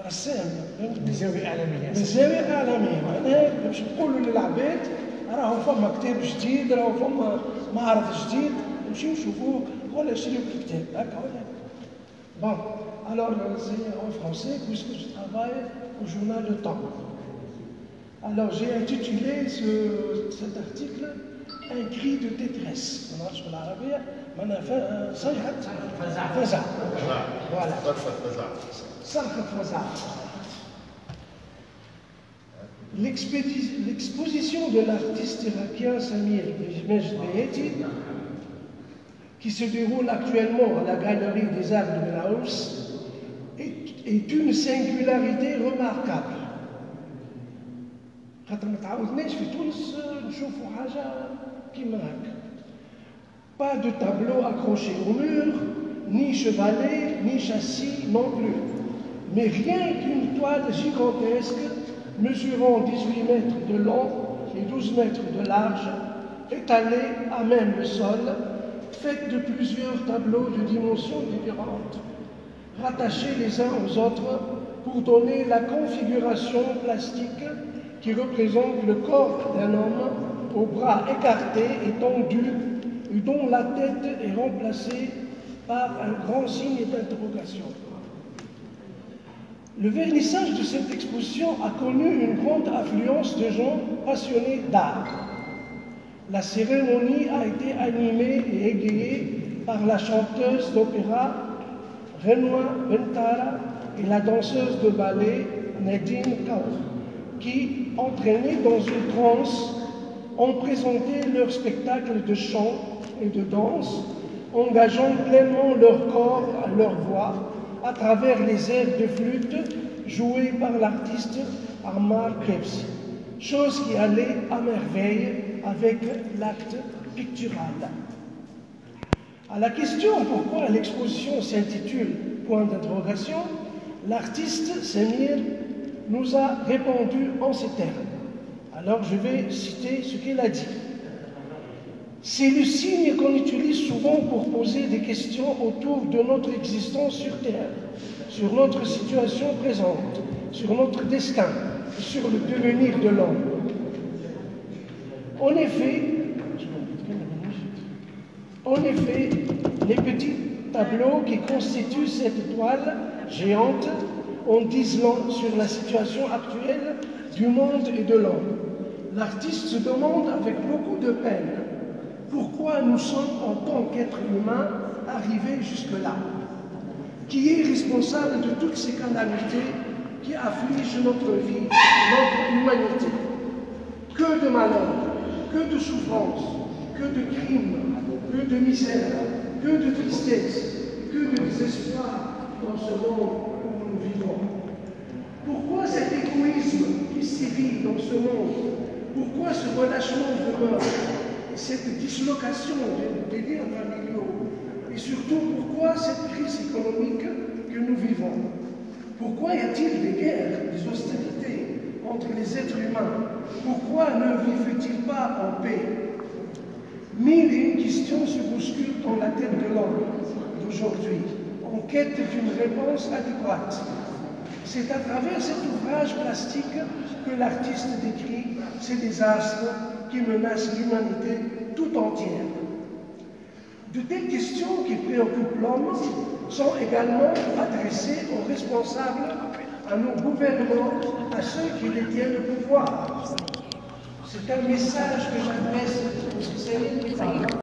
رسام من زاوية إعلامية. من زاوية إعلامية، معناها باش نقولوا للعباد راهو فما كتاب جديد، راهو فما معرض جديد، نمشيو نشوفوه ولا نشريو الكتاب هكا ولا. Bon, alors c'est en français puisque je travaille au journal Le Temps. Alors j'ai intitulé cet article Un cri de détresse. On a sur l'arabe, صيحة فزع. Voilà. صرخة فزع. L'exposition de l'artiste irakien Samir Mejbeheti, qui se déroule actuellement à la Galerie des Arts de Menahous, est une singularité remarquable. Pas de tableau accroché au mur, ni chevalet, ni châssis non plus, mais rien qu'une toile gigantesque mesurant 18 mètres de long et 12 mètres de large, étalée à même le sol, faite de plusieurs tableaux de dimensions différentes, rattachés les uns aux autres pour donner la configuration plastique qui représente le corps d'un homme aux bras écartés et tendus, et dont la tête est remplacée par un grand signe d'interrogation. Le vernissage de cette exposition a connu une grande affluence de gens passionnés d'art. La cérémonie a été animée et égayée par la chanteuse d'opéra Renoa Bentara et la danseuse de ballet Nadine Kaur, qui, entraînées dans une transe, ont présenté leur spectacle de chant et de danse, engageant pleinement leur corps, leur voix, à travers les airs de flûte joués par l'artiste Ammar Kebsi, chose qui allait à merveille avec l'acte pictural. À la question pourquoi l'exposition s'intitule Point d'interrogation, l'artiste Samir nous a répondu en ces termes. Alors je vais citer ce qu'il a dit. C'est le signe qu'on utilise souvent pour poser des questions autour de notre existence sur Terre, sur notre situation présente, sur notre destin, sur le devenir de l'homme. En effet, les petits tableaux qui constituent cette toile géante en disent long sur la situation actuelle du monde et de l'homme. L'artiste se demande avec beaucoup de peine pourquoi nous sommes en tant qu'êtres humains arrivés jusque-là. Qui est responsable de toutes ces calamités qui affligent notre vie, notre humanité? Que de malheur, que de souffrance, que de crimes, que de misère, que de tristesse, que de désespoir dans ce monde où nous vivons. Pourquoi cet égoïsme qui sévit dans ce monde? Pourquoi ce relâchement de mœurs, cette dislocation des liens familiaux? Et surtout, pourquoi cette crise économique que nous vivons? Pourquoi y a-t-il des guerres, des hostilités entre les êtres humains? Pourquoi ne vivent-ils pas en paix? Mille et une questions se bousculent dans la tête de l'homme d'aujourd'hui, en quête d'une réponse adéquate. C'est à travers cet ouvrage plastique que l'artiste décrit ces désastres qui menacent l'humanité tout entière. De telles questions qui préoccupent l'homme sont également adressées aux responsables, à nos gouvernants, à ceux qui détiennent le pouvoir. C'est un message que j'adresse aux Israéliens.